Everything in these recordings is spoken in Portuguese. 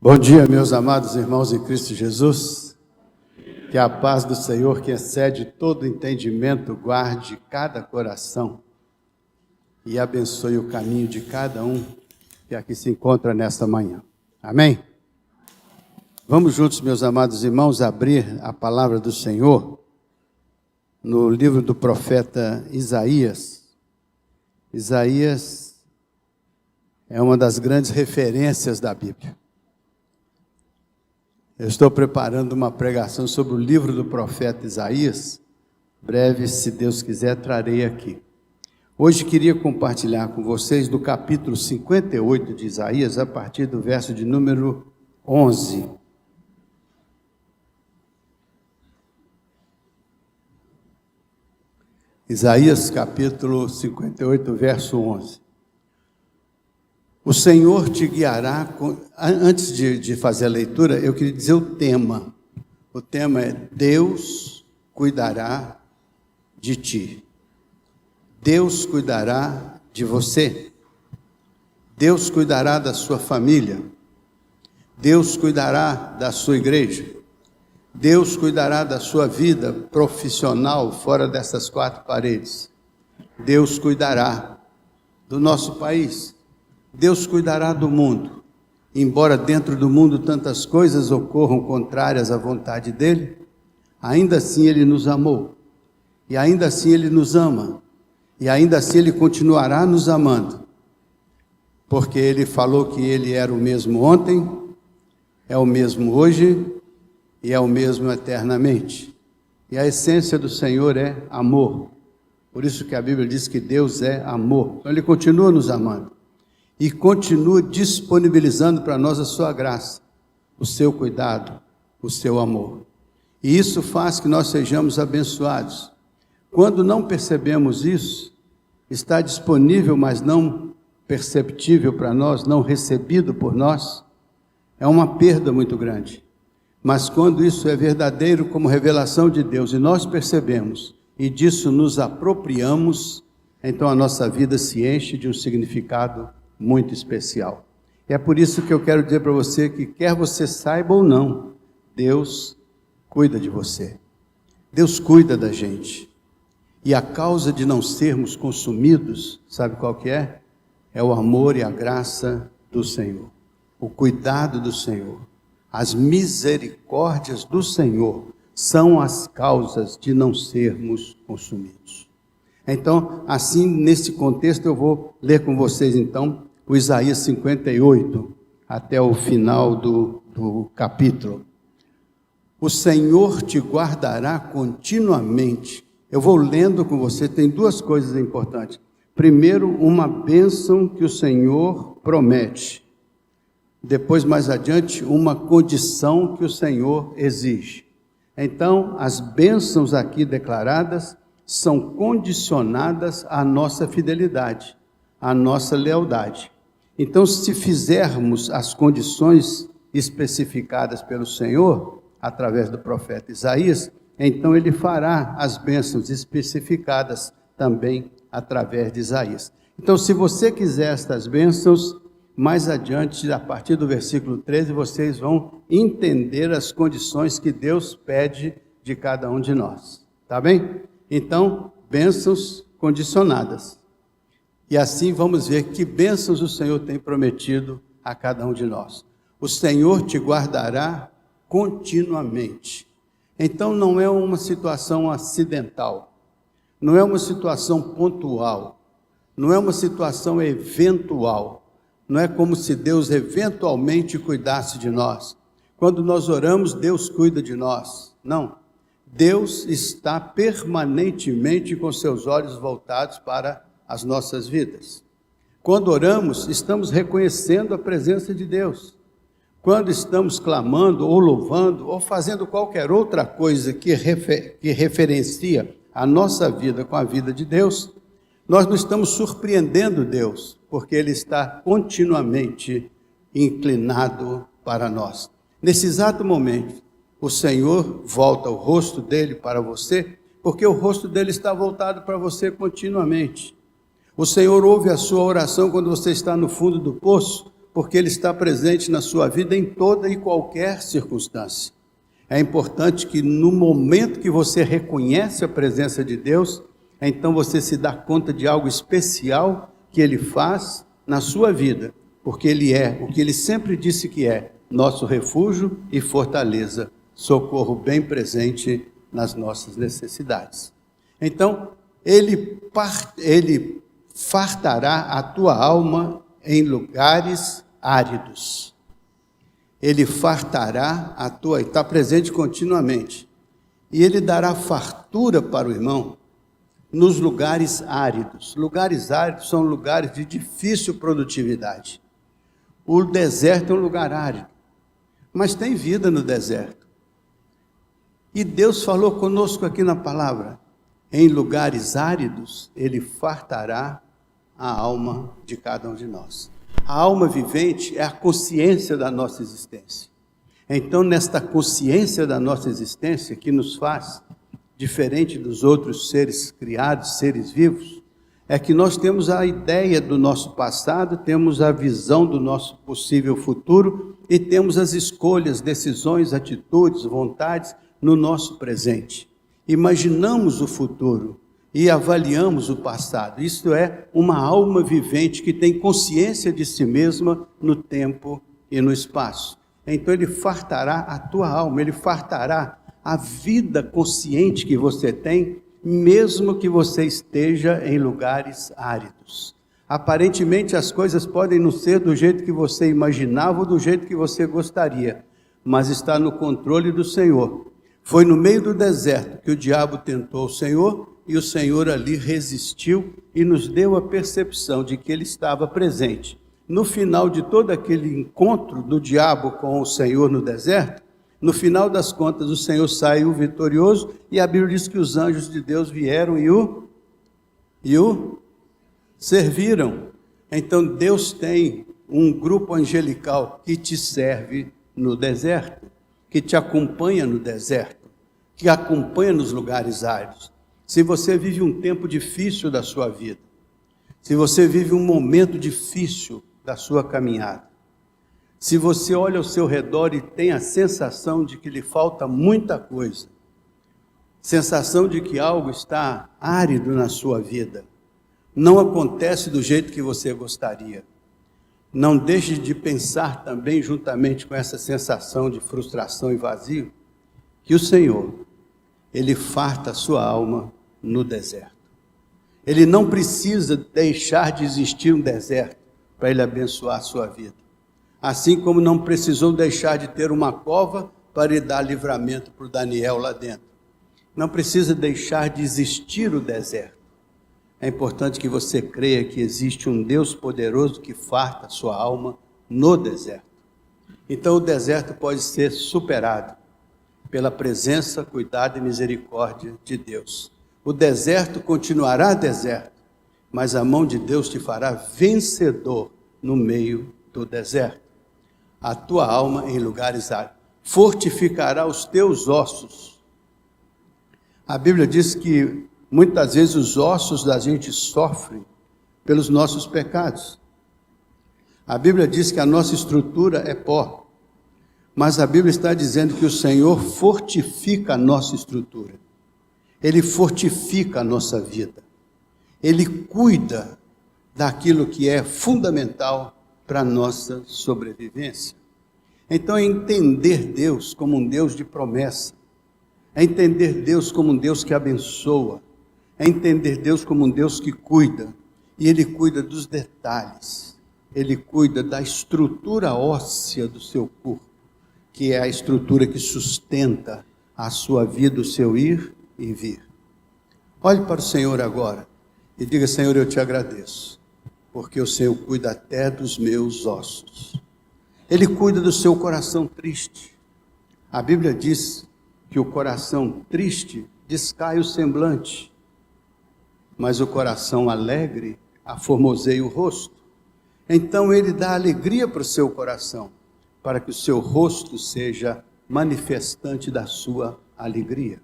Bom dia, meus amados irmãos em Cristo Jesus. Que a paz do Senhor, que excede todo entendimento, guarde cada coração e abençoe o caminho de cada um que aqui se encontra nesta manhã. Amém? Vamos juntos, meus amados irmãos, abrir a palavra do Senhor no livro do profeta Isaías. Isaías é uma das grandes referências da Bíblia. Eu estou preparando uma pregação sobre o livro do profeta Isaías. Breve, se Deus quiser, trarei aqui. Hoje queria compartilhar com vocês do capítulo 58 de Isaías, a partir do verso de número 11. Isaías capítulo 58, verso 11. O Senhor te guiará... Antes de fazer a leitura, eu queria dizer o tema. O tema é: Deus cuidará de ti. Deus cuidará de você. Deus cuidará da sua família. Deus cuidará da sua igreja. Deus cuidará da sua vida profissional fora dessas quatro paredes. Deus cuidará do nosso país. Deus cuidará do mundo. Embora dentro do mundo tantas coisas ocorram contrárias à vontade dele, ainda assim ele nos amou. E ainda assim ele nos ama. E ainda assim ele continuará nos amando. Porque ele falou que ele era o mesmo ontem, é o mesmo hoje e é o mesmo eternamente. E a essência do Senhor é amor. Por isso que a Bíblia diz que Deus é amor. Então ele continua nos amando. E continua disponibilizando para nós a sua graça, o seu cuidado, o seu amor. E isso faz que nós sejamos abençoados. Quando não percebemos isso, está disponível, mas não perceptível para nós, não recebido por nós, é uma perda muito grande. Mas quando isso é verdadeiro como revelação de Deus, e nós percebemos, e disso nos apropriamos, então a nossa vida se enche de um significado muito especial. É por isso que eu quero dizer para você que, quer você saiba ou não, Deus cuida de você. Deus cuida da gente. E a causa de não sermos consumidos, sabe qual que é? É o amor e a graça do Senhor. O cuidado do Senhor. As misericórdias do Senhor são as causas de não sermos consumidos. Então, assim, nesse contexto, eu vou ler com vocês, então, o Isaías 58, até o final do capítulo. O Senhor te guardará continuamente. Eu vou lendo com você, tem duas coisas importantes. Primeiro, uma bênção que o Senhor promete. Depois, mais adiante, uma condição que o Senhor exige. Então, as bênçãos aqui declaradas são condicionadas à nossa fidelidade, à nossa lealdade. Então, se fizermos as condições especificadas pelo Senhor, através do profeta Isaías, então ele fará as bênçãos especificadas também através de Isaías. Então, se você quiser estas bênçãos, mais adiante, a partir do versículo 13, vocês vão entender as condições que Deus pede de cada um de nós. Tá bem? Então, bênçãos condicionadas. E assim vamos ver que bênçãos o Senhor tem prometido a cada um de nós. O Senhor te guardará continuamente. Então não é uma situação acidental, não é uma situação pontual, não é uma situação eventual, não é como se Deus eventualmente cuidasse de nós. Quando nós oramos, Deus cuida de nós. Não. Deus está permanentemente com seus olhos voltados para as nossas vidas. Quando oramos, estamos reconhecendo a presença de Deus. Quando estamos clamando, ou louvando, ou fazendo qualquer outra coisa que referencia a nossa vida com a vida de Deus, nós não estamos surpreendendo Deus, porque Ele está continuamente inclinado para nós. Nesse exato momento, o Senhor volta o rosto dele para você, porque o rosto dele está voltado para você continuamente. O Senhor ouve a sua oração quando você está no fundo do poço, porque Ele está presente na sua vida em toda e qualquer circunstância. É importante que no momento que você reconhece a presença de Deus, então você se dá conta de algo especial que Ele faz na sua vida, porque Ele é o que Ele sempre disse que é, nosso refúgio e fortaleza, socorro bem presente nas nossas necessidades. Então, Ele fartará a tua alma em lugares áridos. Ele fartará a tua, está presente continuamente. E Ele dará fartura para o irmão nos lugares áridos. Lugares áridos são lugares de difícil produtividade. O deserto é um lugar árido, mas tem vida no deserto. E Deus falou conosco aqui na palavra, em lugares áridos, Ele fartará a alma de cada um de nós. A alma vivente é a consciência da nossa existência. Então, nesta consciência da nossa existência, que nos faz diferente dos outros seres criados, seres vivos, é que nós temos a ideia do nosso passado, temos a visão do nosso possível futuro e temos as escolhas, decisões, atitudes, vontades no nosso presente. Imaginamos o futuro e avaliamos o passado. Isto é uma alma vivente que tem consciência de si mesma no tempo e no espaço. Então Ele fartará a tua alma, Ele fartará a vida consciente que você tem, mesmo que você esteja em lugares áridos. Aparentemente as coisas podem não ser do jeito que você imaginava ou do jeito que você gostaria, mas está no controle do Senhor. Foi no meio do deserto que o diabo tentou o Senhor, e o Senhor ali resistiu e nos deu a percepção de que Ele estava presente. No final de todo aquele encontro do diabo com o Senhor no deserto, no final das contas o Senhor saiu vitorioso, e a Bíblia diz que os anjos de Deus vieram e o serviram. Então Deus tem um grupo angelical que te serve no deserto, que te acompanha no deserto, que acompanha nos lugares áridos. Se você vive um tempo difícil da sua vida, se você vive um momento difícil da sua caminhada, se você olha ao seu redor e tem a sensação de que lhe falta muita coisa, sensação de que algo está árido na sua vida, não acontece do jeito que você gostaria, não deixe de pensar também, juntamente com essa sensação de frustração e vazio, que o Senhor, Ele farta a sua alma no deserto. Ele não precisa deixar de existir um deserto para Ele abençoar a sua vida. Assim como não precisou deixar de ter uma cova para Ele dar livramento para o Daniel lá dentro. Não precisa deixar de existir o deserto. É importante que você creia que existe um Deus poderoso que farta a sua alma no deserto. Então o deserto pode ser superado pela presença, cuidado e misericórdia de Deus. O deserto continuará deserto, mas a mão de Deus te fará vencedor no meio do deserto. A tua alma em lugares áridos fortificará os teus ossos. A Bíblia diz que muitas vezes os ossos da gente sofrem pelos nossos pecados. A Bíblia diz que a nossa estrutura é pó, mas a Bíblia está dizendo que o Senhor fortifica a nossa estrutura. Ele fortifica a nossa vida. Ele cuida daquilo que é fundamental para a nossa sobrevivência. Então é entender Deus como um Deus de promessa, é entender Deus como um Deus que abençoa, é entender Deus como um Deus que cuida, e Ele cuida dos detalhes, Ele cuida da estrutura óssea do seu corpo, que é a estrutura que sustenta a sua vida, o seu ir e vir. Olhe para o Senhor agora e diga: Senhor, eu te agradeço, porque o Senhor cuida até dos meus ossos. Ele cuida do seu coração triste. A Bíblia diz que o coração triste descai o semblante, mas o coração alegre aformoseia o rosto. Então Ele dá alegria para o seu coração, para que o seu rosto seja manifestante da sua alegria.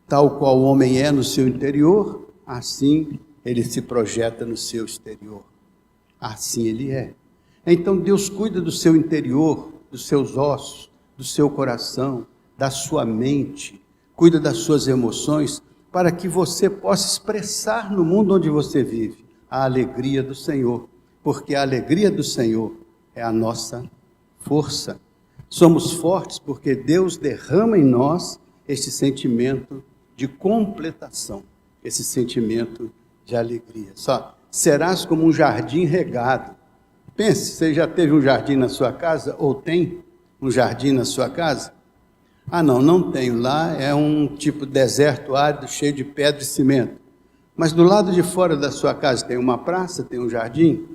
Tal qual o homem é no seu interior, assim ele se projeta no seu exterior. Assim ele é. Então Deus cuida do seu interior, dos seus ossos, do seu coração, da sua mente, cuida das suas emoções, para que você possa expressar no mundo onde você vive a alegria do Senhor, porque a alegria do Senhor é a nossa força. Somos fortes porque Deus derrama em nós este sentimento de completação, esse sentimento de alegria. Só serás como um jardim regado. Pense, você já teve um jardim na sua casa, ou tem um jardim na sua casa? Ah, não tenho. Lá é um tipo deserto árido, cheio de pedra e cimento. Mas do lado de fora da sua casa tem uma praça, tem um jardim.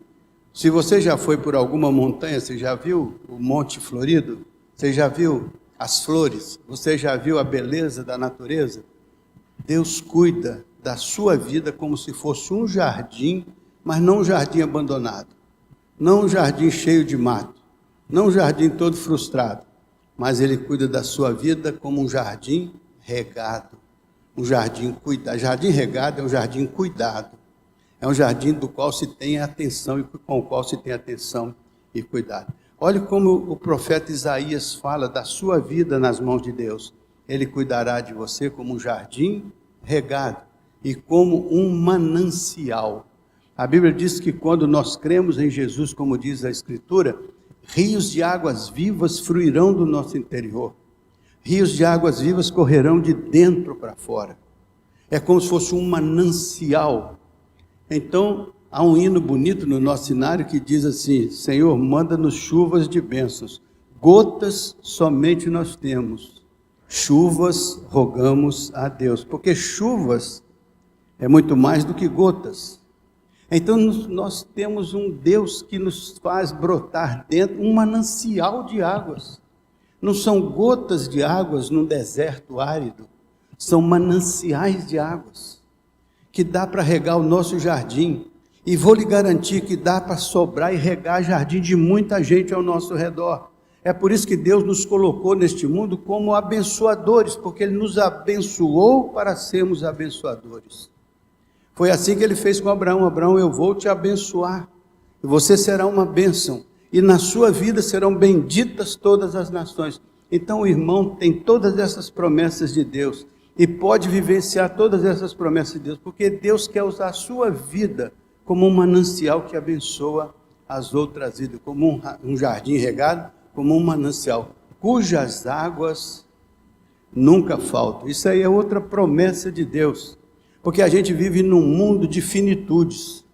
Se você já foi por alguma montanha, você já viu o Monte Florido? Você já viu as flores? Você já viu a beleza da natureza? Deus cuida da sua vida como se fosse um jardim, mas não um jardim abandonado. Não um jardim cheio de mato. Não um jardim todo frustrado. Mas Ele cuida da sua vida como um jardim regado. Um jardim cuidado. Jardim regado é um jardim cuidado. É um jardim do qual se tem atenção e com o qual se tem atenção e cuidado. Olhe como o profeta Isaías fala da sua vida nas mãos de Deus. Ele cuidará de você como um jardim regado e como um manancial. A Bíblia diz que quando nós cremos em Jesus, como diz a Escritura, rios de águas vivas fluirão do nosso interior. Rios de águas vivas correrão de dentro para fora. É como se fosse um manancial. Então, há um hino bonito no nosso cenário que diz assim: Senhor, manda-nos chuvas de bênçãos. Gotas somente nós temos. Chuvas rogamos a Deus. Porque chuvas é muito mais do que gotas. Então, nós temos um Deus que nos faz brotar dentro um manancial de águas. Não são gotas de águas num deserto árido. São mananciais de águas que dá para regar o nosso jardim, e vou lhe garantir que dá para sobrar e regar jardim de muita gente ao nosso redor. É por isso que Deus nos colocou neste mundo como abençoadores, porque Ele nos abençoou para sermos abençoadores. Foi assim que Ele fez com Abraão: Abraão, eu vou te abençoar, e você será uma bênção, e na sua vida serão benditas todas as nações. Então o irmão tem todas essas promessas de Deus, e pode vivenciar todas essas promessas de Deus, porque Deus quer usar a sua vida como um manancial que abençoa as outras vidas, como um jardim regado, como um manancial, cujas águas nunca faltam. Isso aí é outra promessa de Deus, porque a gente vive num mundo de finitudes.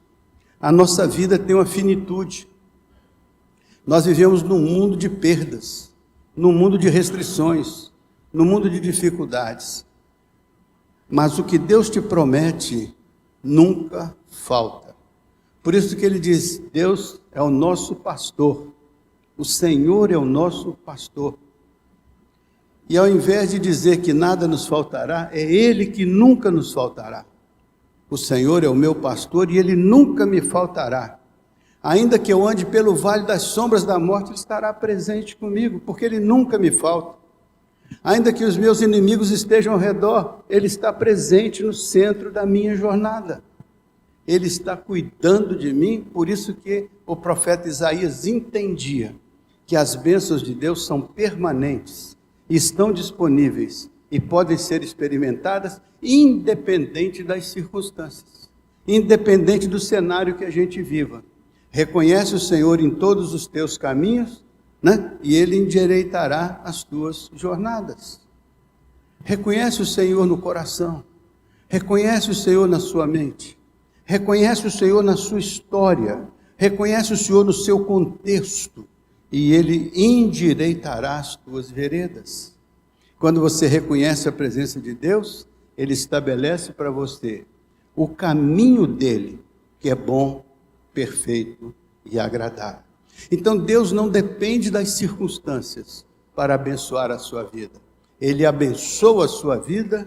A nossa vida tem uma finitude. Nós vivemos num mundo de perdas, num mundo de restrições, num mundo de dificuldades. Mas o que Deus te promete nunca falta. Por isso que Ele diz: Deus é o nosso pastor, o Senhor é o nosso pastor. E ao invés de dizer que nada nos faltará, é Ele que nunca nos faltará. O Senhor é o meu pastor e Ele nunca me faltará. Ainda que eu ande pelo vale das sombras da morte, Ele estará presente comigo, porque Ele nunca me falta. Ainda que os meus inimigos estejam ao redor, Ele está presente no centro da minha jornada. Ele está cuidando de mim, por isso que o profeta Isaías entendia que as bênçãos de Deus são permanentes, estão disponíveis e podem ser experimentadas independente das circunstâncias, independente do cenário que a gente viva. Reconhece o Senhor em todos os teus caminhos, e Ele endireitará as tuas jornadas. Reconhece o Senhor no coração, reconhece o Senhor na sua mente, reconhece o Senhor na sua história, reconhece o Senhor no seu contexto, e Ele endireitará as tuas veredas. Quando você reconhece a presença de Deus, Ele estabelece para você o caminho dEle, que é bom, perfeito e agradável. Então Deus não depende das circunstâncias para abençoar a sua vida. Ele abençoa a sua vida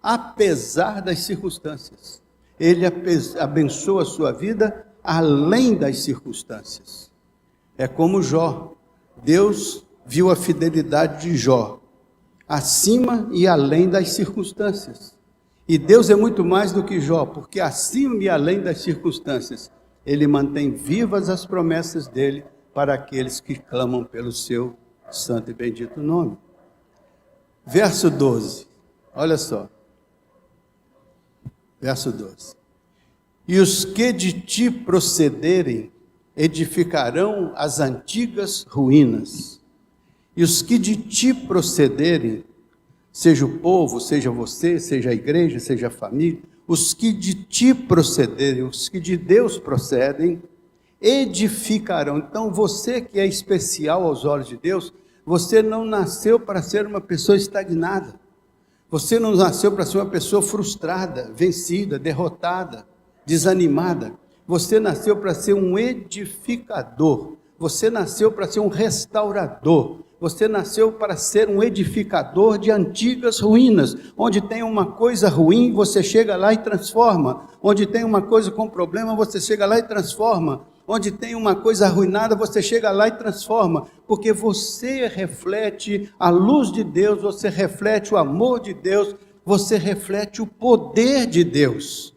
apesar das circunstâncias. Ele abençoa a sua vida além das circunstâncias. É como Jó. Deus viu a fidelidade de Jó acima e além das circunstâncias. E Deus é muito mais do que Jó, porque acima e além das circunstâncias, Ele mantém vivas as promessas dEle para aqueles que clamam pelo seu santo e bendito nome. Verso 12, olha só. Verso 12. E os que de ti procederem, edificarão as antigas ruínas. E os que de ti procederem, seja o povo, seja você, seja a igreja, seja a família, os que de ti procederem, os que de Deus procedem, edificarão. Então você que é especial aos olhos de Deus, você não nasceu para ser uma pessoa estagnada. Você não nasceu para ser uma pessoa frustrada, vencida, derrotada, desanimada. Você nasceu para ser um edificador. Você nasceu para ser um restaurador. Você nasceu para ser um edificador de antigas ruínas. Onde tem uma coisa ruim, você chega lá e transforma. Onde tem uma coisa com problema, você chega lá e transforma. Onde tem uma coisa arruinada, você chega lá e transforma, porque você reflete a luz de Deus, você reflete o amor de Deus, você reflete o poder de Deus,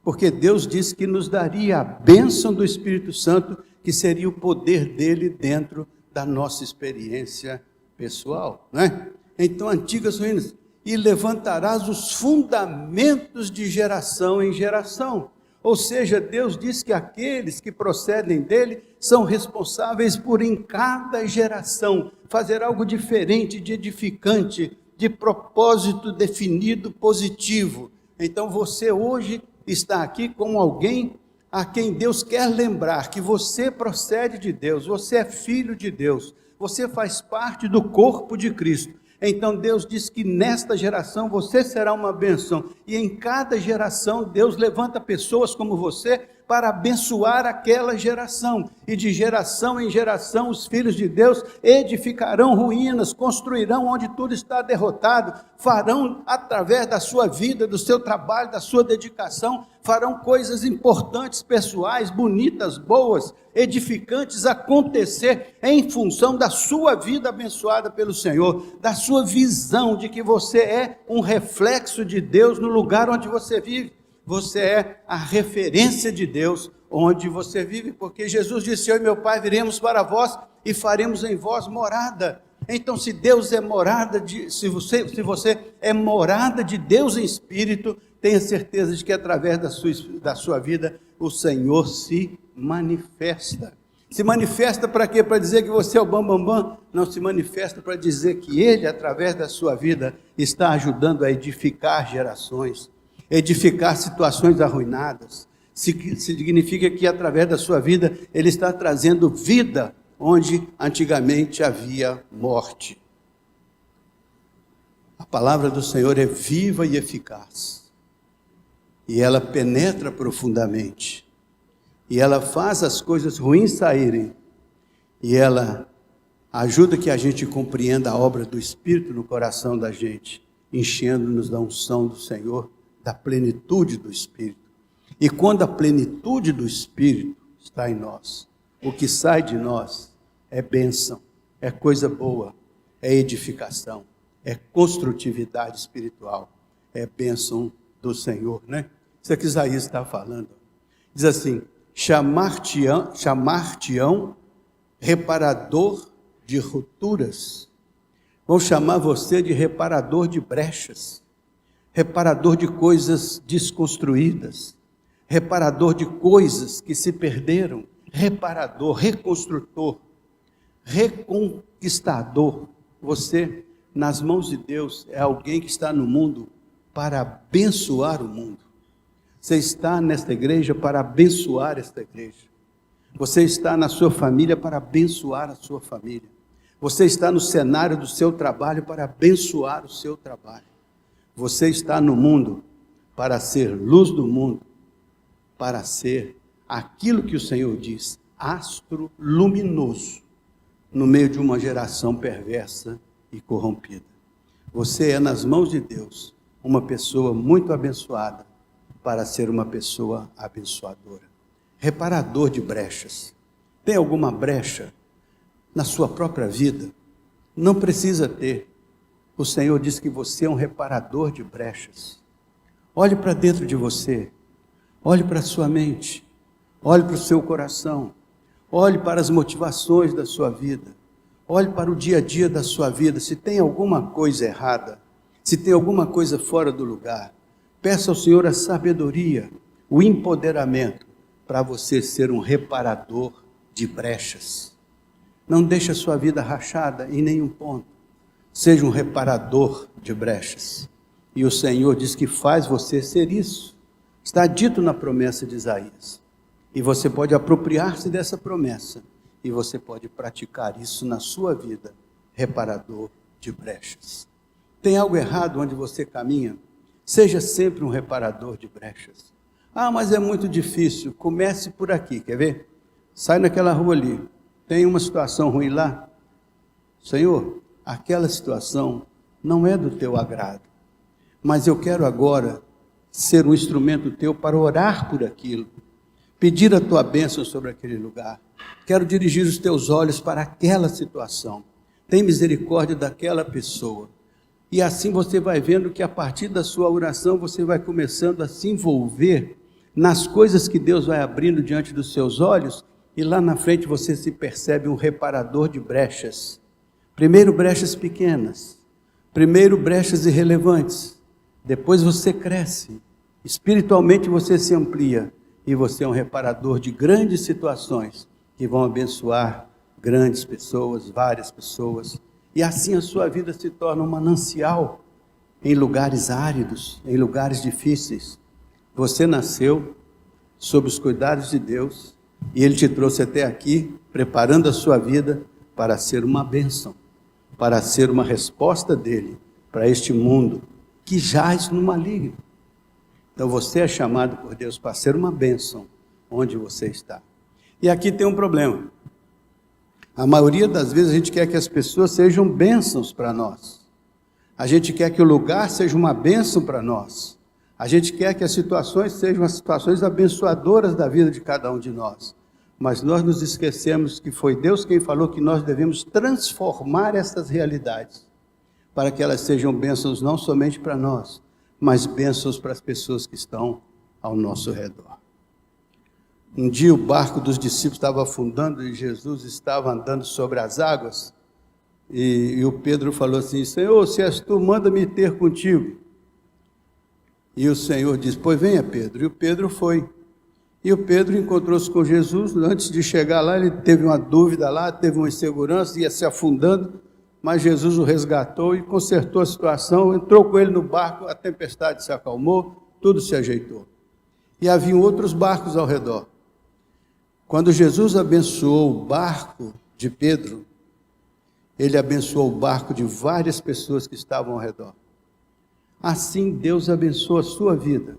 porque Deus disse que nos daria a bênção do Espírito Santo, que seria o poder dele dentro da nossa experiência pessoal, não é? Então, antigas ruínas, e levantarás os fundamentos de geração em geração. Ou seja, Deus diz que aqueles que procedem dele são responsáveis por, em cada geração, fazer algo diferente, de edificante, de propósito definido, positivo. Então você hoje está aqui como alguém a quem Deus quer lembrar que você procede de Deus, você é filho de Deus, você faz parte do corpo de Cristo. Então Deus diz que nesta geração você será uma bênção, e em cada geração Deus levanta pessoas como você para abençoar aquela geração, e de geração em geração os filhos de Deus edificarão ruínas, construirão onde tudo está derrotado, farão através da sua vida, do seu trabalho, da sua dedicação, farão coisas importantes, pessoais, bonitas, boas, edificantes acontecer em função da sua vida abençoada pelo Senhor, da sua visão de que você é um reflexo de Deus no lugar onde você vive. Você é a referência de Deus onde você vive, porque Jesus disse: eu e meu Pai viremos para vós e faremos em vós morada. Então, se Deus é morada, se você é morada de Deus em espírito, tenha certeza de que através da sua vida o Senhor se manifesta. Se manifesta para quê? Para dizer que você é o bambambam? Não, se manifesta para dizer que Ele, através da sua vida, está ajudando a edificar gerações, edificar situações arruinadas. Significa que através da sua vida Ele está trazendo vida onde antigamente havia morte. A palavra do Senhor é viva e eficaz, e ela penetra profundamente, e ela faz as coisas ruins saírem, e ela ajuda que a gente compreenda a obra do Espírito no coração da gente, enchendo-nos da unção do Senhor, da plenitude do Espírito. E quando a plenitude do Espírito está em nós, o que sai de nós é bênção, é coisa boa, é edificação, é construtividade espiritual, é bênção do Senhor, né? Isso é que Isaías está falando. Diz assim: chamar-te-ão reparador de rupturas. Vão chamar você de reparador de brechas, reparador de coisas desconstruídas, reparador de coisas que se perderam, reparador, reconstrutor, reconquistador. Você, nas mãos de Deus, é alguém que está no mundo para abençoar o mundo. Você está nesta igreja para abençoar esta igreja. Você está na sua família para abençoar a sua família. Você está no cenário do seu trabalho para abençoar o seu trabalho. Você está no mundo para ser luz do mundo, para ser aquilo que o Senhor diz, astro luminoso, no meio de uma geração perversa e corrompida. Você é, nas mãos de Deus, uma pessoa muito abençoada, para ser uma pessoa abençoadora. Reparador de brechas. Tem alguma brecha na sua própria vida? Não precisa ter. O Senhor diz que você é um reparador de brechas. Olhe para dentro de você, olhe para a sua mente, olhe para o seu coração, Olhe para as motivações da sua vida. Olhe para o dia a dia da sua vida. Se tem alguma coisa errada, se tem alguma coisa fora do lugar, peça ao Senhor a sabedoria, o empoderamento, para você ser um reparador de brechas. Não deixe a sua vida rachada em nenhum ponto. Seja um reparador de brechas. E o Senhor diz que faz você ser isso. Está dito na promessa de Isaías. E você pode apropriar-se dessa promessa. E você pode praticar isso na sua vida. Reparador de brechas. Tem algo errado onde você caminha? Seja sempre um reparador de brechas. Ah, mas é muito difícil. Comece por aqui, quer ver? Sai naquela rua ali. Tem uma situação ruim lá? Senhor, aquela situação não é do teu agrado. Mas eu quero agora ser um instrumento teu para orar por aquilo. Pedir a tua bênção sobre aquele lugar. Quero dirigir os teus olhos para aquela situação. Tem misericórdia daquela pessoa. E assim você vai vendo que a partir da sua oração você vai começando a se envolver nas coisas que Deus vai abrindo diante dos seus olhos. E lá na frente você se percebe um reparador de brechas. Primeiro brechas pequenas. Primeiro brechas irrelevantes. Depois você cresce. Espiritualmente você se amplia. E você é um reparador de grandes situações que vão abençoar grandes pessoas, várias pessoas. E assim a sua vida se torna um manancial em lugares áridos, em lugares difíceis. Você nasceu sob os cuidados de Deus e Ele te trouxe até aqui, preparando a sua vida para ser uma bênção, para ser uma resposta dEle para este mundo que jaz no maligno. Então você é chamado por Deus para ser uma bênção onde você está. E aqui tem um problema. A maioria das vezes a gente quer que as pessoas sejam bênçãos para nós. A gente quer que o lugar seja uma bênção para nós. A gente quer que as situações sejam as situações abençoadoras da vida de cada um de nós. Mas nós nos esquecemos que foi Deus quem falou que nós devemos transformar essas realidades para que elas sejam bênçãos não somente para nós, mas bênçãos para as pessoas que estão ao nosso redor. Um dia o barco dos discípulos estava afundando e Jesus estava andando sobre as águas. E o Pedro falou assim: Senhor, se és tu, manda-me ter contigo. E o Senhor disse: pois venha, Pedro. E o Pedro foi. E o Pedro encontrou-se com Jesus. Antes de chegar lá, ele teve uma dúvida lá, teve uma insegurança, ia se afundando. Mas Jesus o resgatou e consertou a situação. Entrou com ele no barco, a tempestade se acalmou, tudo se ajeitou. E haviam outros barcos ao redor. Quando Jesus abençoou o barco de Pedro, Ele abençoou o barco de várias pessoas que estavam ao redor. Assim Deus abençoa a sua vida.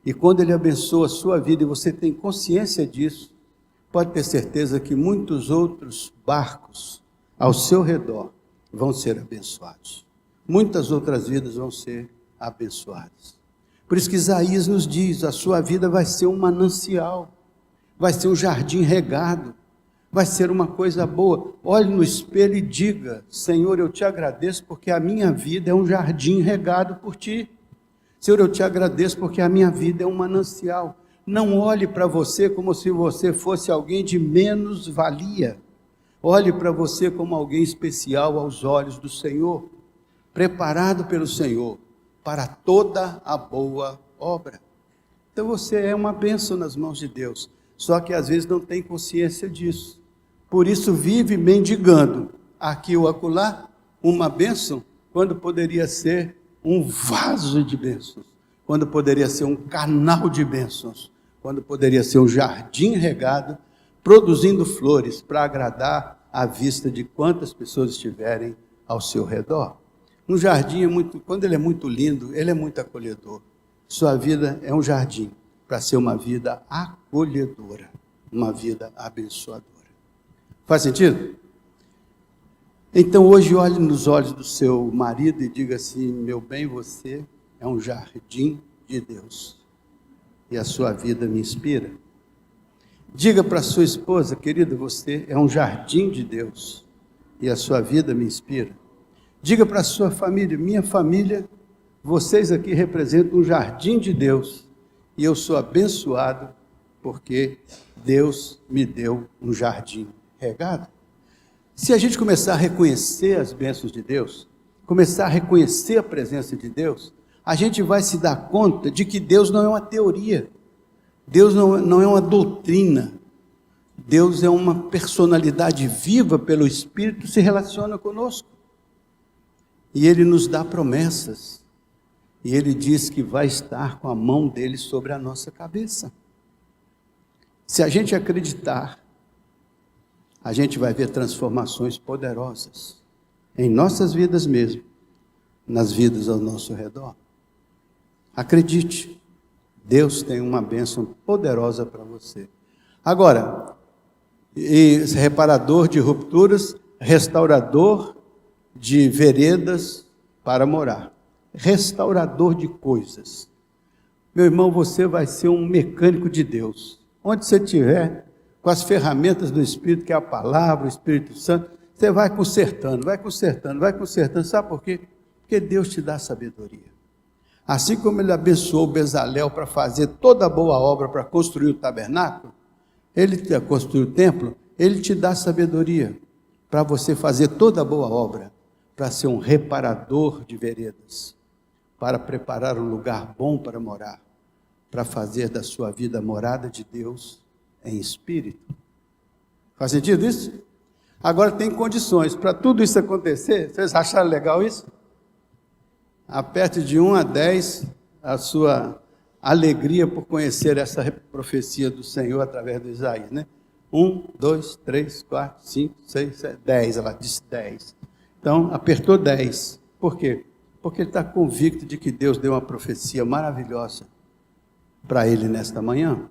E quando Ele abençoa a sua vida e você tem consciência disso, pode ter certeza que muitos outros barcos ao seu redor vão ser abençoados. Muitas outras vidas vão ser abençoadas. Por isso que Isaías nos diz: a sua vida vai ser um manancial. Vai ser um jardim regado, vai ser uma coisa boa. Olhe no espelho e diga: Senhor, eu te agradeço porque a minha vida é um jardim regado por ti. Senhor, eu te agradeço porque a minha vida é um manancial. Não olhe para você como se você fosse alguém de menos valia. Olhe para você como alguém especial aos olhos do Senhor, preparado pelo Senhor para toda a boa obra. Então você é uma bênção nas mãos de Deus. Só que às vezes não tem consciência disso. Por isso vive mendigando aqui ou acolá uma bênção, quando poderia ser um vaso de bênçãos, quando poderia ser um canal de bênçãos, quando poderia ser um jardim regado, produzindo flores para agradar a vista de quantas pessoas estiverem ao seu redor. Um jardim quando ele é muito lindo, ele é muito acolhedor. Sua vida é um jardim para ser uma vida acolhedora, uma vida abençoadora. Faz sentido? Então hoje olhe nos olhos do seu marido e diga assim: meu bem, você é um jardim de Deus e a sua vida me inspira. Diga para sua esposa: querida, você é um jardim de Deus e a sua vida me inspira. Diga para a sua família: minha família, vocês aqui representam um jardim de Deus. E eu sou abençoado porque Deus me deu um jardim regado. Se a gente começar a reconhecer as bênçãos de Deus, começar a reconhecer a presença de Deus, a gente vai se dar conta de que Deus não é uma teoria, Deus não é uma doutrina, Deus é uma personalidade viva pelo Espírito, se relaciona conosco. E Ele nos dá promessas. E Ele diz que vai estar com a mão dEle sobre a nossa cabeça. Se a gente acreditar, a gente vai ver transformações poderosas em nossas vidas mesmo, nas vidas ao nosso redor. Acredite, Deus tem uma bênção poderosa para você. Agora, reparador de rupturas, restaurador de veredas para morar, restaurador de coisas. Meu irmão, você vai ser um mecânico de Deus. Onde você estiver, com as ferramentas do Espírito, que é a palavra, o Espírito Santo, você vai consertando, vai consertando, vai consertando. Sabe por quê? Porque Deus te dá sabedoria. Assim como Ele abençoou Bezalel para fazer toda a boa obra para construir o tabernáculo, Ele construiu o templo, Ele te dá sabedoria para você fazer toda a boa obra, para ser um reparador de veredas, para preparar um lugar bom para morar, para fazer da sua vida morada de Deus em espírito. Faz sentido isso? Agora tem condições para tudo isso acontecer. Vocês acharam legal isso? Aperte de 1 a 10 a sua alegria por conhecer essa profecia do Senhor através do Isaías, né? 1, 2, 3, 4, 5, 6, 7, 10, ela disse 10. Então, apertou 10. Por quê? Porque ele está convicto de que Deus deu uma profecia maravilhosa para ele nesta manhã.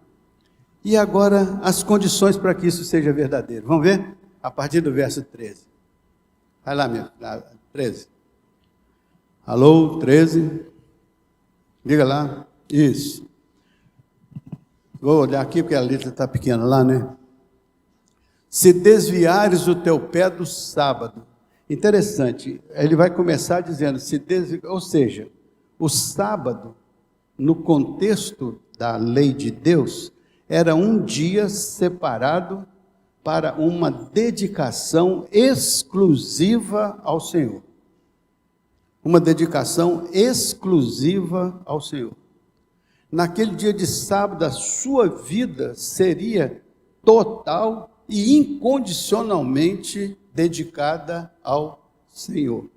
E agora, as condições para que isso seja verdadeiro. Vamos ver? A partir do verso 13. Vai lá, minha 13. Alô, 13. Diga lá. Isso. Vou olhar aqui porque a letra está pequena lá, né? Se desviares o teu pé do sábado. Interessante, ele vai começar dizendo, ou seja, o sábado, no contexto da lei de Deus, era um dia separado para uma dedicação exclusiva ao Senhor. Uma dedicação exclusiva ao Senhor. Naquele dia de sábado, a sua vida seria total e incondicionalmente dedicada ao Senhor.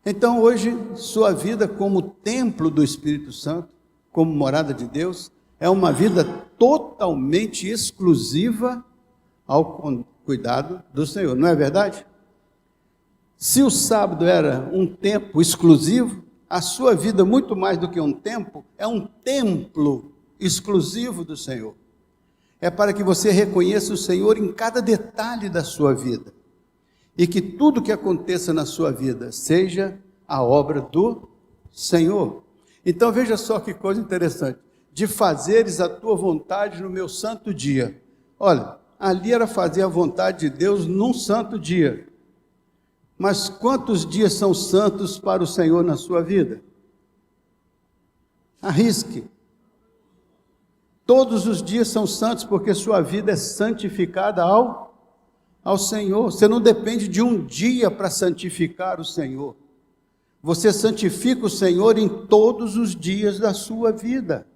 Então, hoje, sua vida como templo do Espírito Santo, como morada de Deus, é uma vida totalmente exclusiva ao cuidado do Senhor, não é verdade? Se o sábado era um tempo exclusivo, a sua vida, muito mais do que um tempo, é um templo exclusivo do Senhor. É para que você reconheça o Senhor em cada detalhe da sua vida. E que tudo que aconteça na sua vida seja a obra do Senhor. Então veja só que coisa interessante. De fazeres a tua vontade no meu santo dia. Olha, ali era fazer a vontade de Deus num santo dia. Mas quantos dias são santos para o Senhor na sua vida? Arrisque. Todos os dias são santos, porque sua vida é santificada ao Senhor. Você não depende de um dia para santificar o Senhor. Você santifica o Senhor em todos os dias da sua vida.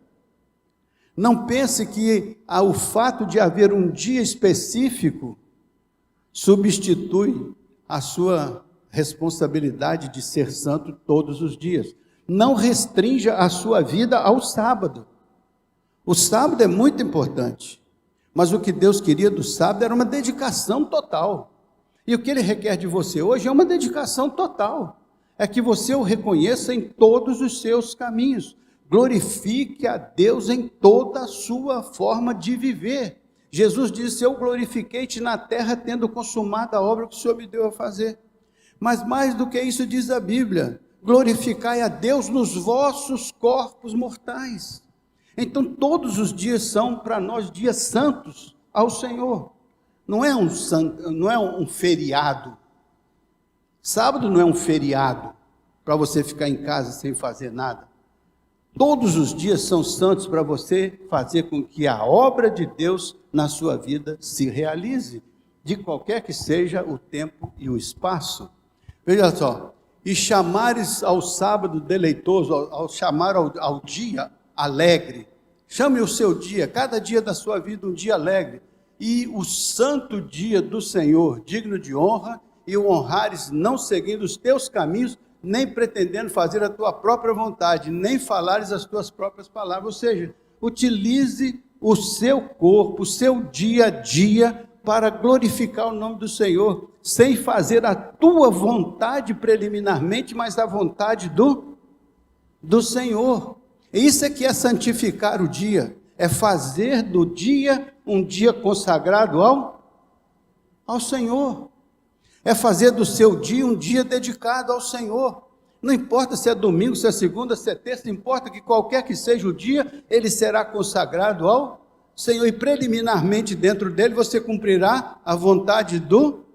Não pense que o fato de haver um dia específico substitui a sua responsabilidade de ser santo todos os dias. Não restrinja a sua vida ao sábado. O sábado é muito importante, mas o que Deus queria do sábado era uma dedicação total. E o que Ele requer de você hoje é uma dedicação total. É que você o reconheça em todos os seus caminhos. Glorifique a Deus em toda a sua forma de viver. Jesus disse, eu glorifiquei-te na terra, tendo consumado a obra que o Senhor me deu a fazer. Mas mais do que isso diz a Bíblia, glorificai a Deus nos vossos corpos mortais. Então todos os dias são para nós dias santos ao Senhor. Não é um feriado. Sábado não é um feriado para você ficar em casa sem fazer nada. Todos os dias são santos para você fazer com que a obra de Deus na sua vida se realize, de qualquer que seja o tempo e o espaço. Veja só, e chamares ao sábado deleitoso, ao chamar ao dia alegre, chame o seu dia, cada dia da sua vida um dia alegre, e o santo dia do Senhor, digno de honra, e o honrares não seguindo os teus caminhos, nem pretendendo fazer a tua própria vontade, nem falares as tuas próprias palavras. Ou seja, utilize o seu corpo, o seu dia a dia, para glorificar o nome do Senhor, sem fazer a tua vontade preliminarmente, mas a vontade do Senhor. E isso é que é santificar o dia, é fazer do dia um dia consagrado ao Senhor. É fazer do seu dia um dia dedicado ao Senhor. Não importa se é domingo, se é segunda, se é terça, importa que qualquer que seja o dia, ele será consagrado ao Senhor. E preliminarmente dentro dele você cumprirá a vontade do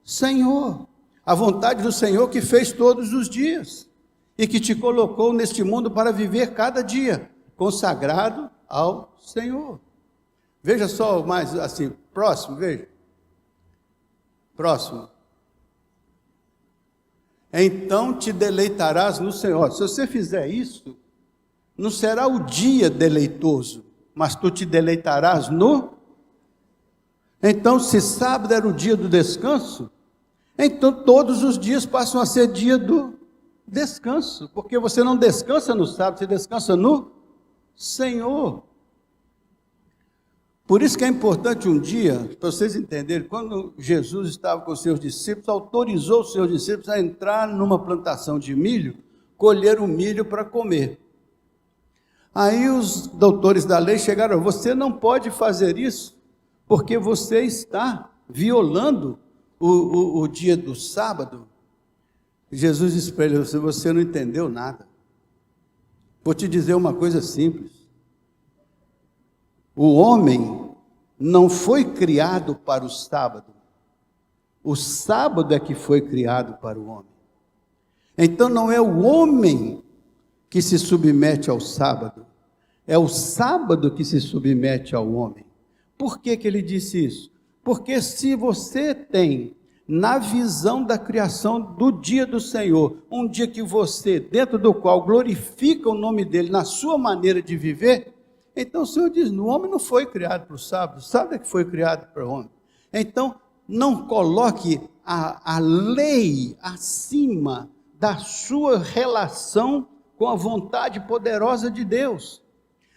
Senhor. A vontade do Senhor que fez todos os dias. E que te colocou neste mundo para viver cada dia, consagrado ao Senhor. Veja só mais assim, próximo, veja. Próximo. Então te deleitarás no Senhor. Se você fizer isso, não será o dia deleitoso, mas tu te deleitarás no... Então, se sábado era o dia do descanso, então todos os dias passam a ser dia do descanso, porque você não descansa no sábado, você descansa no Senhor. Por isso que é importante um dia, para vocês entenderem, quando Jesus estava com os seus discípulos, autorizou os seus discípulos a entrar numa plantação de milho, colher o milho para comer. Aí os doutores da lei chegaram: você não pode fazer isso, porque você está violando o dia do sábado. Jesus disse para ele: você não entendeu nada. Vou te dizer uma coisa simples. O homem não foi criado para o sábado. O sábado é que foi criado para o homem. Então não é o homem que se submete ao sábado, é o sábado que se submete ao homem. Por que ele disse isso? Porque se você tem na visão da criação do dia do Senhor, um dia que você, dentro do qual glorifica o nome dele na sua maneira de viver, então o Senhor diz: o homem não foi criado para o sábado é que foi criado para o homem. Então não coloque a lei acima da sua relação com a vontade poderosa de Deus,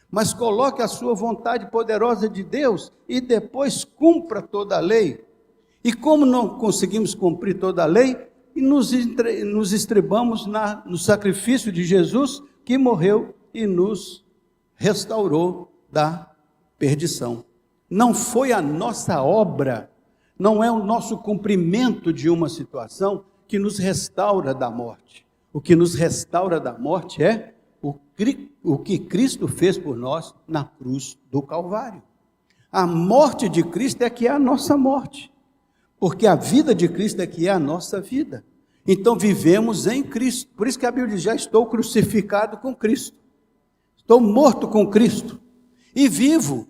mas coloque a sua vontade poderosa de Deus e depois cumpra toda a lei. E como não conseguimos cumprir toda a lei, nos estribamos no sacrifício de Jesus, que morreu e nos restaurou da perdição. Não foi a nossa obra, não é o nosso cumprimento de uma situação que nos restaura da morte. O que nos restaura da morte é o que Cristo fez por nós na cruz do Calvário. A morte de Cristo é que é a nossa morte, porque a vida de Cristo é que é a nossa vida. Então vivemos em Cristo. Por isso que a Bíblia diz: já estou crucificado com Cristo. Estou morto com Cristo e vivo,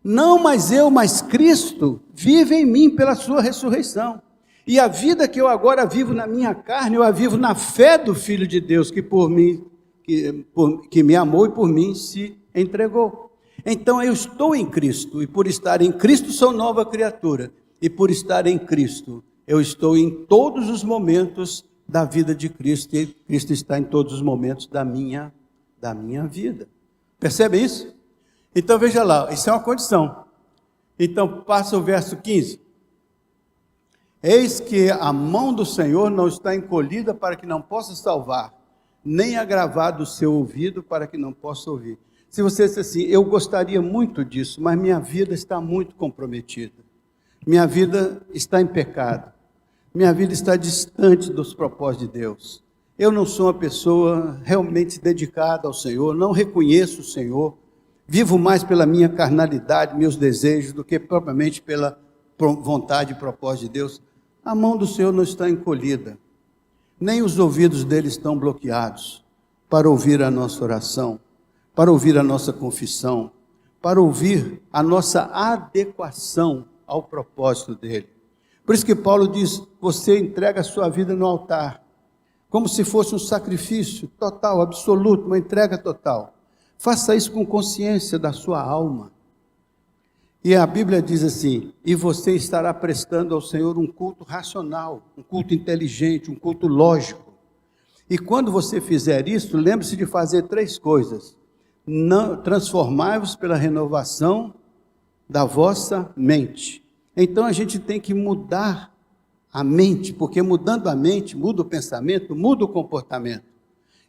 não mais eu, mas Cristo vive em mim pela sua ressurreição. E a vida que eu agora vivo na minha carne, eu a vivo na fé do Filho de Deus, que por mim, que me amou e por mim se entregou. Então eu estou em Cristo, e por estar em Cristo sou nova criatura, e por estar em Cristo eu estou em todos os momentos da vida de Cristo, e Cristo está em todos os momentos da minha vida. Percebe isso? Então veja lá, isso é uma condição. Então passa o verso 15. Eis que a mão do Senhor não está encolhida para que não possa salvar, nem agravado o seu ouvido para que não possa ouvir. Se você disser assim: eu gostaria muito disso, mas minha vida está muito comprometida, minha vida está em pecado, minha vida está distante dos propósitos de Deus, eu não sou uma pessoa realmente dedicada ao Senhor, não reconheço o Senhor, vivo mais pela minha carnalidade, meus desejos, do que propriamente pela vontade e propósito de Deus. A mão do Senhor não está encolhida, nem os ouvidos dele estão bloqueados para ouvir a nossa oração. para ouvir a nossa confissão, para ouvir a nossa adequação ao propósito dele. Por isso que Paulo diz, você entrega a sua vida no altar, como se fosse um sacrifício total, absoluto, uma entrega total. Faça isso com consciência da sua alma. E a Bíblia diz assim, e você estará prestando ao Senhor um culto racional, um culto inteligente, um culto lógico. E quando você fizer isso, lembre-se de fazer 3 coisas. Transformai-vos pela renovação da vossa mente. Então a gente tem que mudar a mente, porque mudando a mente, muda o pensamento, muda o comportamento.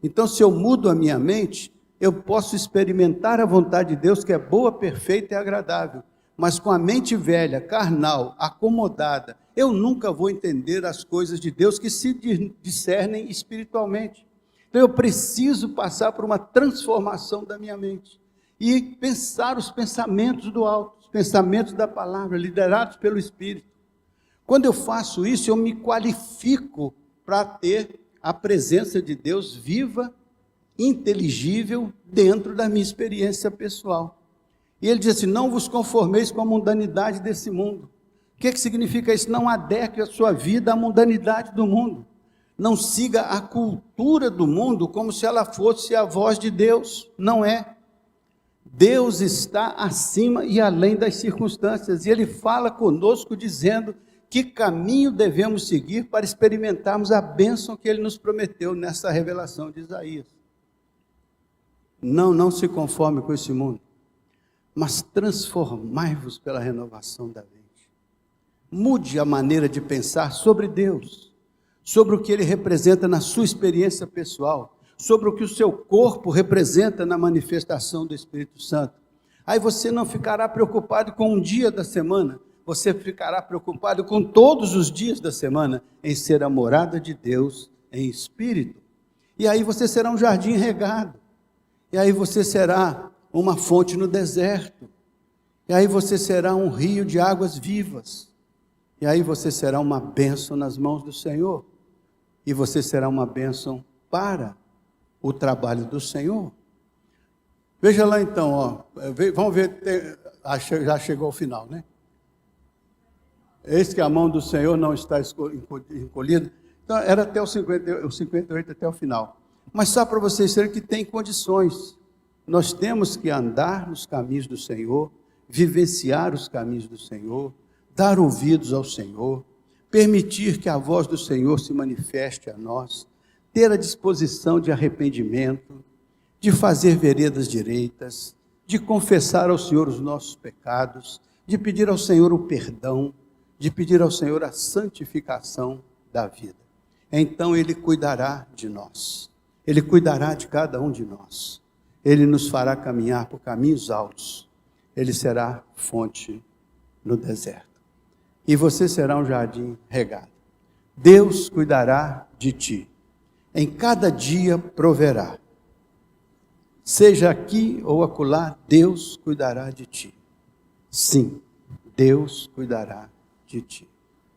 Então se eu mudo a minha mente, eu posso experimentar a vontade de Deus, que é boa, perfeita e agradável. Mas com a mente velha, carnal, acomodada, eu nunca vou entender as coisas de Deus que se discernem espiritualmente. Então eu preciso passar por uma transformação da minha mente e pensar os pensamentos do alto, os pensamentos da palavra, liderados pelo Espírito. Quando eu faço isso, eu me qualifico para ter a presença de Deus viva, inteligível, dentro da minha experiência pessoal. E ele diz assim, não vos conformeis com a mundanidade desse mundo. O que significa isso? Não adeque a sua vida à mundanidade do mundo. Não siga a cultura do mundo como se ela fosse a voz de Deus. Não é. Deus está acima e além das circunstâncias. E Ele fala conosco dizendo que caminho devemos seguir para experimentarmos a bênção que Ele nos prometeu nessa revelação de Isaías. Não se conforme com esse mundo, mas transformai-vos pela renovação da mente. Mude a maneira de pensar sobre Deus, sobre o que Ele representa na sua experiência pessoal, sobre o que o seu corpo representa na manifestação do Espírito Santo. Aí você não ficará preocupado com um dia da semana, você ficará preocupado com todos os dias da semana, em ser a morada de Deus em espírito. E aí você será um jardim regado, e aí você será uma fonte no deserto, e aí você será um rio de águas vivas, e aí você será uma bênção nas mãos do Senhor, e você será uma bênção para o trabalho do Senhor. Veja lá então, ó, vamos ver, já chegou ao final, né? Eis que a mão do Senhor não está encolhida. Então era até o 58 até o final. Mas só para vocês serem que tem condições. Nós temos que andar nos caminhos do Senhor, vivenciar os caminhos do Senhor, dar ouvidos ao Senhor, permitir que a voz do Senhor se manifeste a nós, ter a disposição de arrependimento, de fazer veredas direitas, de confessar ao Senhor os nossos pecados, de pedir ao Senhor o perdão, de pedir ao Senhor a santificação da vida. Então Ele cuidará de nós, Ele cuidará de cada um de nós, Ele nos fará caminhar por caminhos altos, Ele será fonte no deserto, e você será um jardim regado. Deus cuidará de ti, em cada dia proverá, seja aqui ou acolá, Deus cuidará de ti. Sim, Deus cuidará de ti.